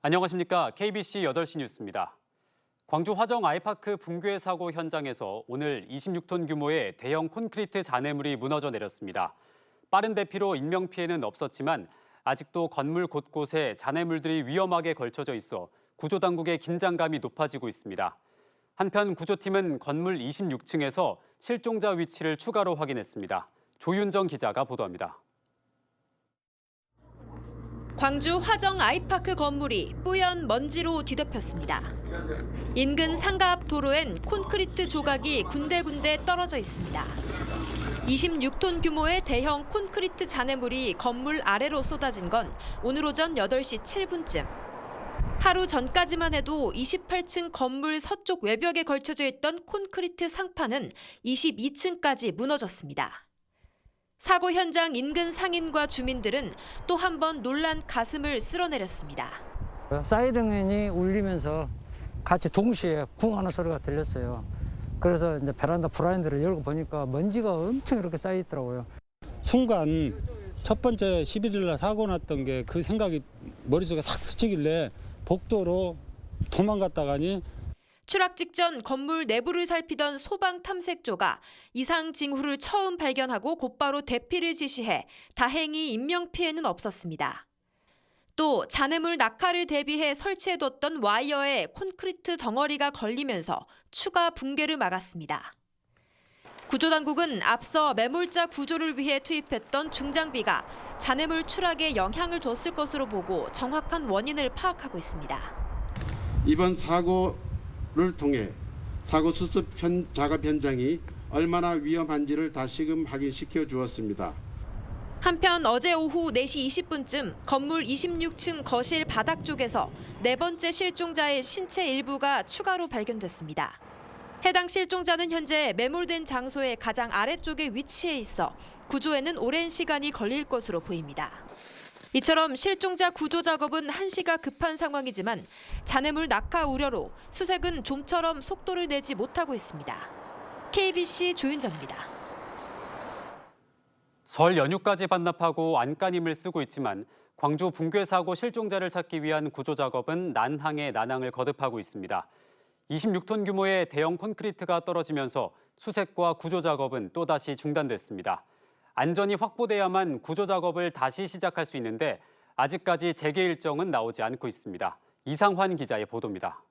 안녕하십니까. KBC 8시 뉴스입니다. 광주 화정 아이파크 붕괴 사고 현장에서 오늘 26톤 규모의 대형 콘크리트 잔해물이 무너져 내렸습니다. 빠른 대피로 인명피해는 없었지만 아직도 건물 곳곳에 잔해물들이 위험하게 걸쳐져 있어 구조당국의 긴장감이 높아지고 있습니다. 한편 구조팀은 건물 26층에서 실종자 위치를 추가로 확인했습니다. 조윤정 기자가 보도합니다. 광주 화정 아이파크 건물이 뿌연 먼지로 뒤덮였습니다. 인근 상가 앞 도로엔 콘크리트 조각이 군데군데 떨어져 있습니다. 26톤 규모의 대형 콘크리트 잔해물이 건물 아래로 쏟아진 건 오늘 오전 8시 7분쯤. 하루 전까지만 해도 28층 건물 서쪽 외벽에 걸쳐져 있던 콘크리트 상판은 22층까지 무너졌습니다. 사고 현장 인근 상인과 주민들은 또 한 번 놀란 가슴을 쓸어내렸습니다. 사이렌이 울리면서 같이 동시에 쿵하는 소리가 들렸어요. 그래서 이제 베란다 블라인드를 열고 보니까 먼지가 엄청 이렇게 쌓여 있더라고요. 순간 첫 번째 11일 날 사고 났던 게 그 생각이 머릿속에 싹 스치길래 복도로 도망갔다가니 추락 직전 건물 내부를 살피던 소방 탐색조가 이상 징후를 처음 발견하고 곧바로 대피를 지시해 다행히 인명피해는 없었습니다. 또 잔해물 낙하를 대비해 설치해뒀던 와이어에 콘크리트 덩어리가 걸리면서 추가 붕괴를 막았습니다. 구조당국은 앞서 매몰자 구조를 위해 투입했던 중장비가 잔해물 추락에 영향을 줬을 것으로 보고 정확한 원인을 파악하고 있습니다. 이번 사고를 통해 사고 수습 작업 현장이 얼마나 위험한지를 다시금 확인시켜 주었습니다. 한편 어제 오후 4시 20분쯤 건물 26층 거실 바닥 쪽에서 네 번째 실종자의 신체 일부가 추가로 발견됐습니다. 해당 실종자는 현재 매몰된 장소의 가장 아래쪽에 위치해 있어 구조에는 오랜 시간이 걸릴 것으로 보입니다. 이처럼 실종자 구조 작업은 한시가 급한 상황이지만 잔해물 낙하 우려로 수색은 좀처럼 속도를 내지 못하고 있습니다. KBC 조윤정입니다. 설 연휴까지 반납하고 안간힘을 쓰고 있지만 광주 붕괴 사고 실종자를 찾기 위한 구조 작업은 난항에 난항을 거듭하고 있습니다. 26톤 규모의 대형 콘크리트가 떨어지면서 수색과 구조 작업은 또다시 중단됐습니다. 안전이 확보돼야만 구조 작업을 다시 시작할 수 있는데 아직까지 재개 일정은 나오지 않고 있습니다. 이상환 기자의 보도입니다.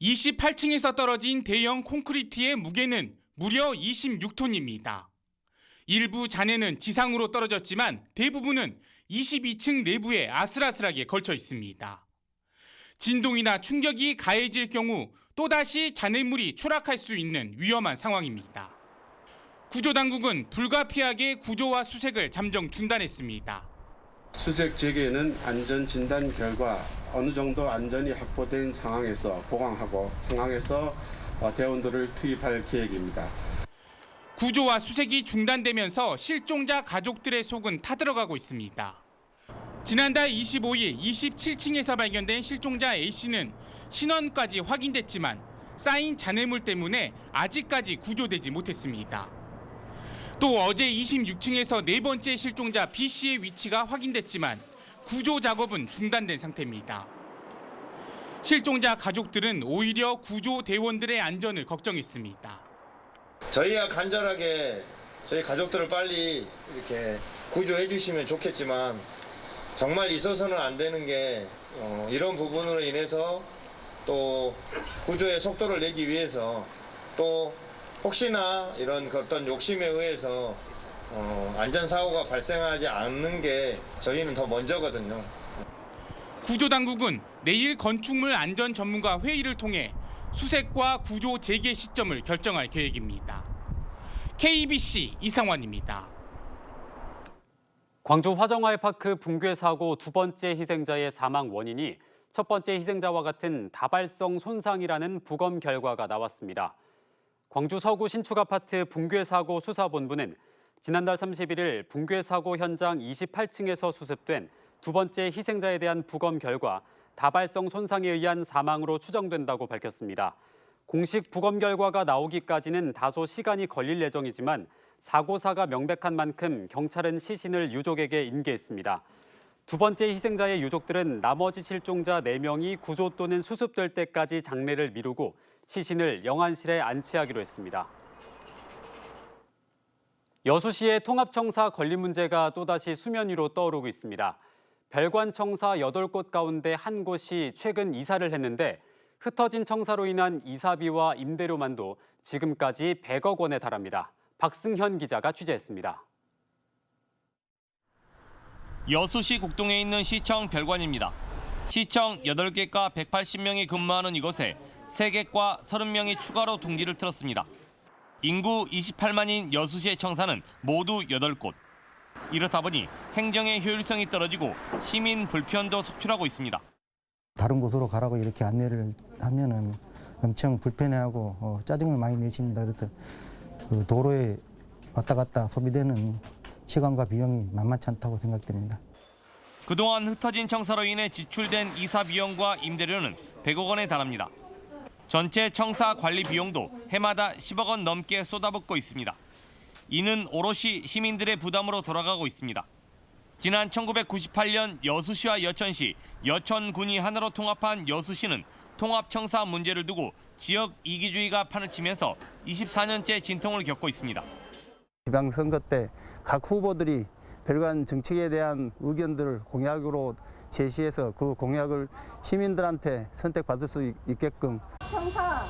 28층에서 떨어진 대형 콘크리트의 무게는 무려 26톤입니다. 일부 잔해는 지상으로 떨어졌지만 대부분은 22층 내부에 아슬아슬하게 걸쳐 있습니다. 진동이나 충격이 가해질 경우 또다시 잔해물이 추락할 수 있는 위험한 상황입니다. 구조당국은 불가피하게 구조와 수색을 잠정 중단했습니다. 수색 재개는 안전 진단 결과 어느 정도 안전이 확보된 상황에서 보강하고 상황에서 대원들을 투입할 계획입니다. 구조와 수색이 중단되면서 실종자 가족들의 속은 타들어가고 있습니다. 지난달 25일 27층에서 발견된 실종자 A씨는 신원까지 확인됐지만 쌓인 잔해물 때문에 아직까지 구조되지 못했습니다. 또 어제 26층에서 네 번째 실종자 B씨의 위치가 확인됐지만 구조 작업은 중단된 상태입니다. 실종자 가족들은 오히려 구조 대원들의 안전을 걱정했습니다. 저희야 간절하게 저희 가족들을 빨리 이렇게 구조해 주시면 좋겠지만 정말 있어서는 안 되는 게 이런 부분으로 인해서 또 구조의 속도를 내기 위해서 또 혹시나 이런 어떤 욕심에 의해서 안전사고가 발생하지 않는 게 저희는 더 먼저거든요. 구조당국은 내일 건축물 안전 전문가 회의를 통해 수색과 구조 재개 시점을 결정할 계획입니다. KBC 이상환입니다. 광주 화정 아이파크 붕괴 사고 두 번째 희생자의 사망 원인이 첫 번째 희생자와 같은 다발성 손상이라는 부검 결과가 나왔습니다. 광주 서구 신축 아파트 붕괴 사고 수사본부는 지난달 31일 붕괴 사고 현장 28층에서 수습된 두 번째 희생자에 대한 부검 결과 다발성 손상에 의한 사망으로 추정된다고 밝혔습니다. 공식 부검 결과가 나오기까지는 다소 시간이 걸릴 예정이지만 사고사가 명백한 만큼 경찰은 시신을 유족에게 인계했습니다. 두 번째 희생자의 유족들은 나머지 실종자 4명이 구조 또는 수습될 때까지 장례를 미루고 시신을 영안실에 안치하기로 했습니다. 여수시의 통합청사 건립 문제가 또다시 수면 위로 떠오르고 있습니다. 별관청사 8곳 가운데 한 곳이 최근 이사를 했는데 흩어진 청사로 인한 이사비와 임대료만도 지금까지 100억 원에 달합니다. 박승현 기자가 취재했습니다. 여수시 곡동에 있는 시청 별관입니다. 시청 8개과 180명이 근무하는 이곳에 3개과 30명이 추가로 둥지를 틀었습니다. 인구 28만인 여수시의 청사는 모두 8곳. 이렇다 보니 행정의 효율성이 떨어지고 시민 불편도 속출하고 있습니다. 다른 곳으로 가라고 이렇게 안내를 하면은 엄청 불편해하고 짜증을 많이 내십니다. 그래서 그 도로에 왔다 갔다 소비되는 시간과 비용이 만만치 않다고 생각됩니다. 그동안 흩어진 청사로 인해 지출된 이사 비용과 임대료는 100억 원에 달합니다. 전체 청사 관리 비용도 해마다 10억 원 넘게 쏟아붓고 있습니다. 이는 오롯이 시민들의 부담으로 돌아가고 있습니다. 지난 1998년 여수시와 여천시, 여천군이 하나로 통합한 여수시는 통합청사 문제를 두고 지역 이기주의가 판을 치면서 24년째 진통을 겪고 있습니다. 지방선거 때 각 후보들이 별관 정책에 대한 의견들을 공약으로 제시해서 그 공약을 시민들한테 선택받을 수 있게끔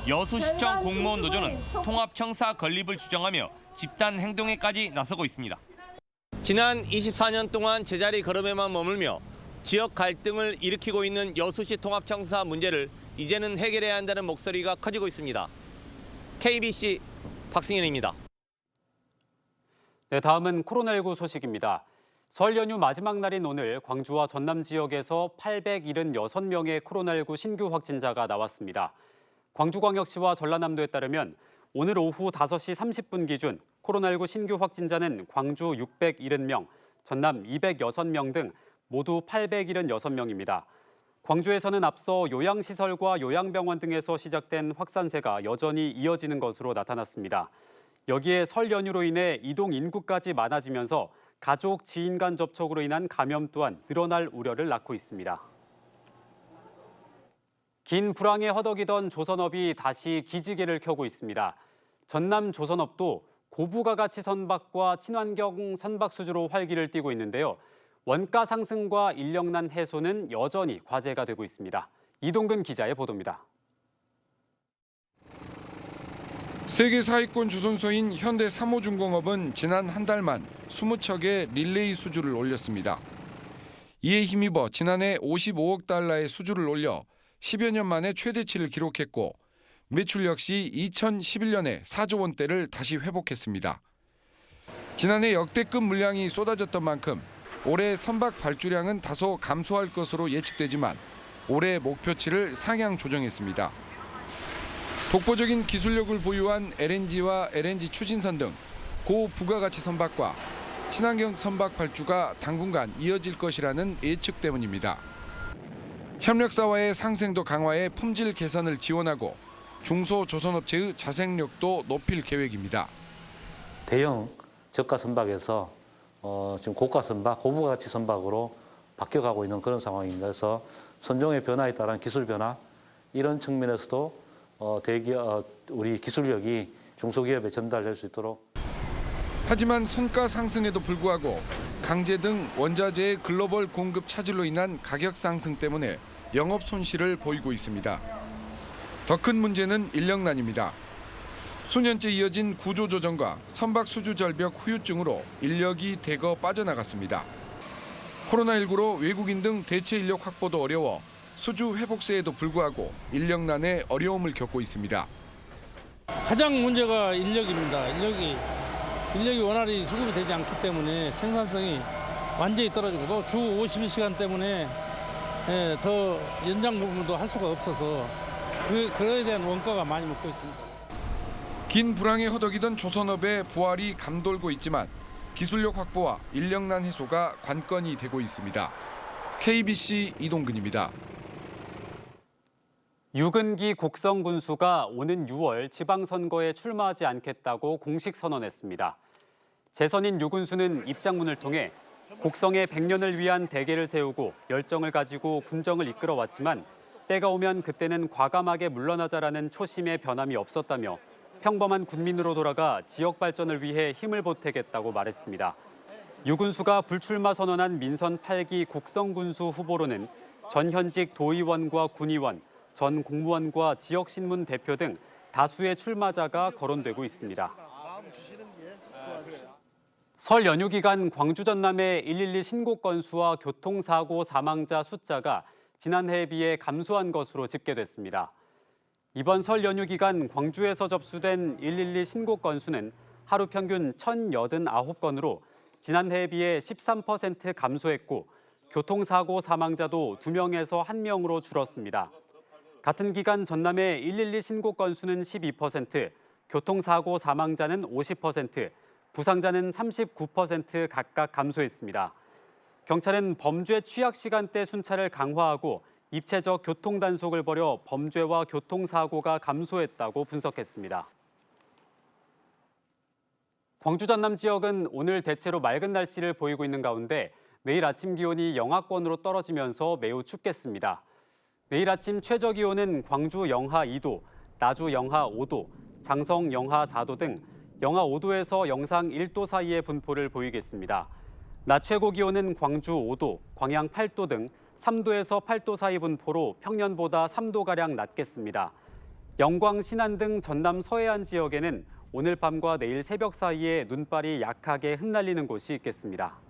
여수시청 공무원 노조는 통합청사 건립을 주장하며 집단 행동에까지 나서고 있습니다. 지난 24년 동안 제자리 걸음에만 머물며 지역 갈등을 일으키고 있는 여수시 통합청사 문제를 이제는 해결해야 한다는 목소리가 커지고 있습니다. KBC 박승현입니다. 네, 다음은 코로나19 소식입니다. 설 연휴 마지막 날인 오늘 광주와 전남 지역에서 876명의 코로나19 신규 확진자가 나왔습니다. 광주광역시와 전라남도에 따르면 오늘 오후 5시 30분 기준 코로나19 신규 확진자는 광주 670명, 전남 206명 등 모두 876명입니다. 광주에서는 앞서 요양시설과 요양병원 등에서 시작된 확산세가 여전히 이어지는 것으로 나타났습니다. 여기에 설 연휴로 인해 이동 인구까지 많아지면서 가족, 지인 간 접촉으로 인한 감염 또한 늘어날 우려를 낳고 있습니다. 긴 불황에 허덕이던 조선업이 다시 기지개를 켜고 있습니다. 전남 조선업도 고부가 가치 선박과 친환경 선박 수주로 활기를 띠고 있는데요. 원가 상승과 인력난 해소는 여전히 과제가 되고 있습니다. 이동근 기자의 보도입니다. 세계 사위권 조선소인 현대 삼호중공업은 지난 한 달만 20척의 릴레이 수주를 올렸습니다. 이에 힘입어 지난해 55억 달러의 수주를 올려 10여 년 만에 최대치를 기록했고 매출 역시 2011년에 4조 원대를 다시 회복했습니다. 지난해 역대급 물량이 쏟아졌던 만큼 올해 선박 발주량은 다소 감소할 것으로 예측되지만 올해 목표치를 상향 조정했습니다. 독보적인 기술력을 보유한 LNG와 LNG 추진선 등 고부가가치 선박과 친환경 선박 발주가 당분간 이어질 것이라는 예측 때문입니다. 협력사와의 상생도 강화에 품질 개선을 지원하고 중소조선업체의 자생력도 높일 계획입니다. 대형 저가 선박에서 지금 고가 선박, 고부가가치 선박으로 바뀌어가고 있는 그런 상황입니다. 그래서 선종의 변화에 따른 기술 변화 이런 측면에서도 우리 기술력이 중소기업에 전달될 수 있도록. 하지만 선가 상승에도 불구하고 강제 등 원자재의 글로벌 공급 차질로 인한 가격 상승 때문에 영업 손실을 보이고 있습니다. 더 큰 문제는 인력난입니다. 수년째 이어진 구조조정과 선박 수주 절벽 후유증으로 인력이 대거 빠져나갔습니다. 코로나19로 외국인 등 대체 인력 확보도 어려워 수주 회복세에도 불구하고 인력난에 어려움을 겪고 있습니다. 가장 문제가 인력입니다. 인력이 원활히 수급이 되지 않기 때문에 생산성이 완전히 떨어지고 또 주 52시간 때문에 더 연장 근무도 할 수가 없어서 그거에 대한 원가가 많이 먹고 있습니다. 긴 불황에 허덕이던 조선업의 부활이 감돌고 있지만 기술력 확보와 인력난 해소가 관건이 되고 있습니다. KBC 이동근입니다. 유근기 곡성 군수가 오는 6월 지방선거에 출마하지 않겠다고 공식 선언했습니다. 재선인 유 군수는 입장문을 통해 곡성의 100년을 위한 대계를 세우고 열정을 가지고 군정을 이끌어왔지만 때가 오면 그때는 과감하게 물러나자라는 초심의 변함이 없었다며 평범한 군민으로 돌아가 지역 발전을 위해 힘을 보태겠다고 말했습니다. 유군수가 불출마 선언한 민선 8기 곡성군수 후보로는 전 현직 도의원과 군의원, 전 공무원과 지역신문 대표 등 다수의 출마자가 거론되고 있습니다. 설 연휴 기간 광주 전남의 112 신고 건수와 교통사고 사망자 숫자가 지난해에 비해 감소한 것으로 집계됐습니다. 이번 설 연휴 기간 광주에서 접수된 112 신고 건수는 하루 평균 1,089건으로 지난해에 비해 13% 감소했고 교통사고 사망자도 2명에서 1명으로 줄었습니다. 같은 기간 전남의 112 신고 건수는 12%, 교통사고 사망자는 50%, 부상자는 39% 각각 감소했습니다. 경찰은 범죄 취약 시간대 순찰을 강화하고 입체적 교통 단속을 벌여 범죄와 교통사고가 감소했다고 분석했습니다. 광주 전남 지역은 오늘 대체로 맑은 날씨를 보이고 있는 가운데 내일 아침 기온이 영하권으로 떨어지면서 매우 춥겠습니다. 내일 아침 최저 기온은 광주 영하 2도, 나주 영하 5도, 장성 영하 4도 등 영하 5도에서 영상 1도 사이의 분포를 보이겠습니다. 낮 최고 기온은 광주 5도, 광양 8도 등 3도에서 8도 사이 분포로 평년보다 3도가량 낮겠습니다. 영광, 신안 등 전남 서해안 지역에는 오늘 밤과 내일 새벽 사이에 눈발이 약하게 흩날리는 곳이 있겠습니다.